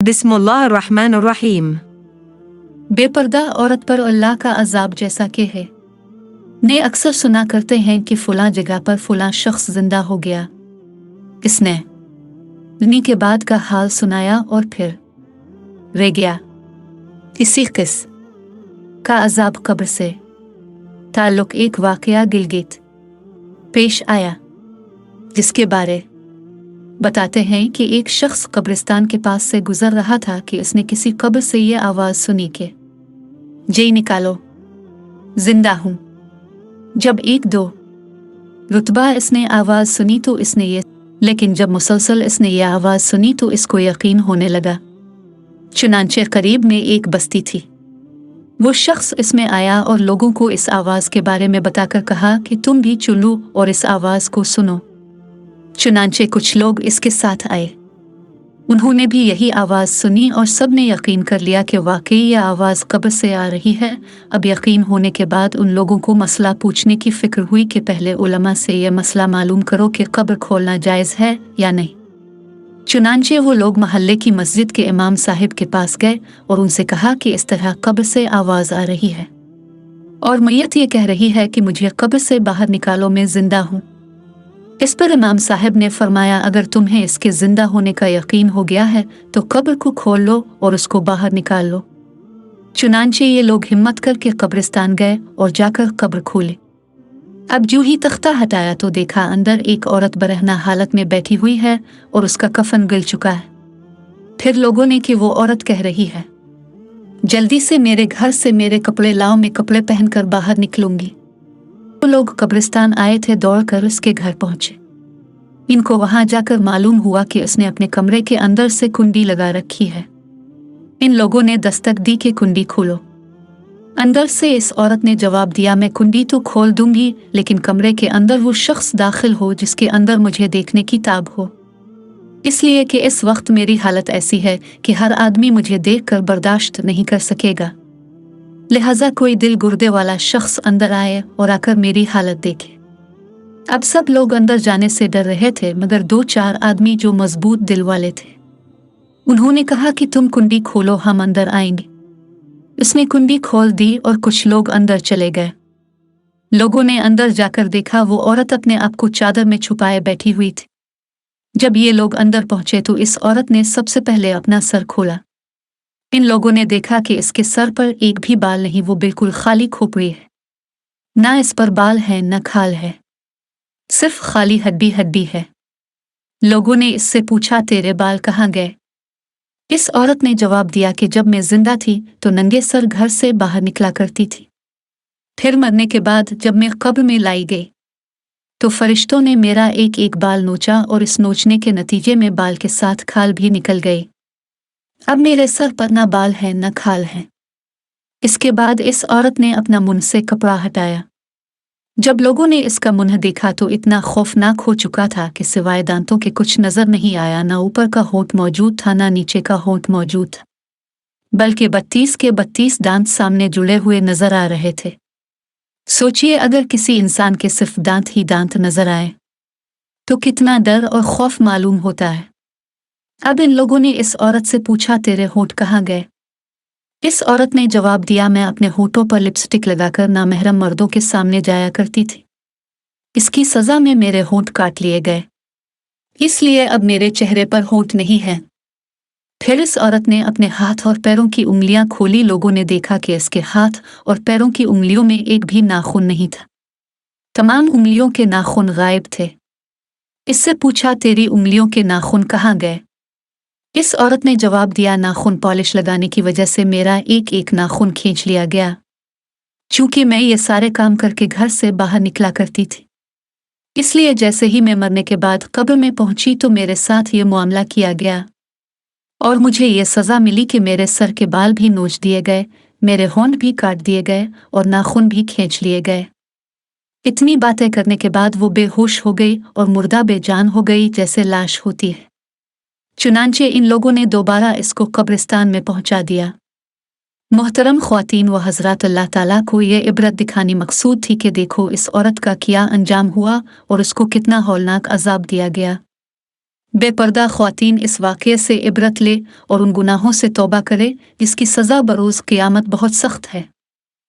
बिस्मिल्लाहिर्रहमानिर्रहीम। बेपर्दा औरत पर अल्लाह का अजाब जैसा कि है। ने अक्सर सुना करते हैं कि फलां जगह पर फलां शख्स जिंदा हो गया। इसने मरने के बाद का हाल सुनाया और फिर रह गया। इसी किस्म का अजाब कब्र से ताल्लुक एक वाकया गिलगित पेश आया, जिसके बारे बताते हैं कि एक शख्स कब्रिस्तान के पास से गुजर रहा था कि उसने किसी कब्र से ये आवाज़ सुनी कि जी निकालो, जिंदा हूँ। जब एक दो रुतबा इसने आवाज़ सुनी तो इसने ये लेकिन जब मुसलसल इसने ये आवाज़ सुनी तो इसको यकीन होने लगा। चुनांचे करीब में एक बस्ती थी। वो शख्स इसमें आया और लोगों को इस आवाज़ के बारे में बताकर कहा कि तुम भी चलो और इस आवाज़ को सुनो। चुनांचे कुछ लोग इसके साथ आए। उन्होंने भी यही आवाज़ सुनी और सब ने यकीन कर लिया कि वाकई यह आवाज़ कब्र से आ रही है। अब यकीन होने के बाद उन लोगों को मसला पूछने की फ़िक्र हुई कि पहले उलमा से यह मसला मालूम करो कि कब्र खोलना जायज़ है या नहीं। चुनांचे वो लोग महल्ले की मस्जिद के इमाम साहिब के पास गए और उनसे कहा कि इस तरह कब्र से आवाज़ आ रही है और मैयत ये कह रही है कि मुझे कब्र से बाहर निकालो, मैं जिंदा हूँ। इस पर इमाम साहब ने फरमाया, अगर तुम्हें इसके जिंदा होने का यकीन हो गया है तो कब्र को खोल लो और उसको बाहर निकाल लो। चुनांचे ये लोग हिम्मत करके कब्रिस्तान गए और जाकर कब्र खोले। अब जो ही तख्ता हटाया तो देखा अंदर एक औरत बरहना हालत में बैठी हुई है और उसका कफन गल चुका है। फिर लोगों ने कि वो औरत कह रही है, जल्दी से मेरे घर से मेरे कपड़े लाओ, मैं कपड़े पहनकर बाहर निकलूंगी। वो लोग कब्रिस्तान आए थे, दौड़कर उसके घर पहुंचे। इनको वहां जाकर मालूम हुआ कि उसने अपने कमरे के अंदर से कुंडी लगा रखी है। इन लोगों ने दस्तक दी कि कुंडी खोलो। अंदर से इस औरत ने जवाब दिया, मैं कुंडी तो खोल दूंगी लेकिन कमरे के अंदर वो शख्स दाखिल हो जिसके अंदर मुझे देखने की ताब हो, इसलिए कि इस वक्त मेरी हालत ऐसी है कि हर आदमी मुझे देखकर बर्दाश्त नहीं कर सकेगा। लिहाजा कोई दिल गुर्दे वाला शख्स अंदर आए और आकर मेरी हालत देखे। अब सब लोग अंदर जाने से डर रहे थे, मगर दो चार आदमी जो मजबूत दिल वाले थे उन्होंने कहा कि तुम कुंडी खोलो, हम अंदर आएंगे। उसने कुंडी खोल दी और कुछ लोग अंदर चले गए। लोगों ने अंदर जाकर देखा वो औरत अपने आप को चादर में छुपाए बैठी हुई थी। जब ये लोग अंदर पहुंचे तो इस औरत ने सबसे पहले अपना सर खोला। इन लोगों ने देखा कि इसके सर पर एक भी बाल नहीं, वो बिल्कुल खाली खोपड़ी है। ना इस पर बाल है न खाल है, सिर्फ खाली हड्डी हड्डी है। लोगों ने इससे पूछा, तेरे बाल कहाँ गए? इस औरत ने जवाब दिया कि जब मैं जिंदा थी तो नंगे सर घर से बाहर निकला करती थी। फिर मरने के बाद जब मैं कब्र में लाई गई तो फरिश्तों ने मेरा एक एक बाल नोचा और इस नोचने के नतीजे में बाल के साथ खाल भी निकल गई। अब मेरे सर पर न बाल है न खाल है। इसके बाद इस औरत ने अपना मुंह से कपड़ा हटाया। जब लोगों ने इसका मुंह देखा तो इतना खौफनाक हो चुका था कि सिवाय दांतों के कुछ नजर नहीं आया। ना ऊपर का होंठ मौजूद था ना नीचे का होंठ मौजूद था, बल्कि 32 के 32 दांत सामने जुड़े हुए नजर आ रहे थे। सोचिए, अगर किसी इंसान के सिर्फ दांत ही दांत नजर आए तो कितना डर और खौफ मालूम होता है। अब इन लोगों ने इस औरत से पूछा, तेरे होंठ कहाँ गए? इस औरत ने जवाब दिया, मैं अपने होठों पर लिपस्टिक लगाकर नामहरम मर्दों के सामने जाया करती थी। इसकी सजा में मेरे होंठ काट लिए गए, इसलिए अब मेरे चेहरे पर होंठ नहीं है। फिर इस औरत ने अपने हाथ और पैरों की उंगलियां खोली। लोगों ने देखा कि इसके हाथ और पैरों की उंगलियों में एक भी नाखून नहीं था, तमाम उंगलियों के नाखून गायब थे। इससे पूछा, तेरी उंगलियों के नाखून कहाँ गए? इस औरत ने जवाब दिया, नाखून पॉलिश लगाने की वजह से मेरा एक एक नाखून खींच लिया गया। चूंकि मैं ये सारे काम करके घर से बाहर निकला करती थी, इसलिए जैसे ही मैं मरने के बाद कब्र में पहुंची तो मेरे साथ ये मामला किया गया और मुझे ये सज़ा मिली कि मेरे सर के बाल भी नोच दिए गए, मेरे होंठ भी काट दिए गए और नाखून भी खींच लिए गए। इतनी बातें करने के बाद वो बेहोश हो गई और मुर्दा बेजान हो गई जैसे लाश होती है। चुनांचे इन लोगों ने दोबारा इसको कब्रिस्तान में पहुंचा दिया। मोहतरम ख्वातीन व हजरात, अल्लाह ताला को ये इबरत दिखानी मकसूद थी कि देखो इस औरत का क्या अंजाम हुआ और उसको कितना हौलनाक अजाब दिया गया। بے پردہ خواتین اس واقعے سے عبرت لے اور ان گناہوں سے توبہ کرے جس کی سزا بروز قیامت بہت سخت ہے۔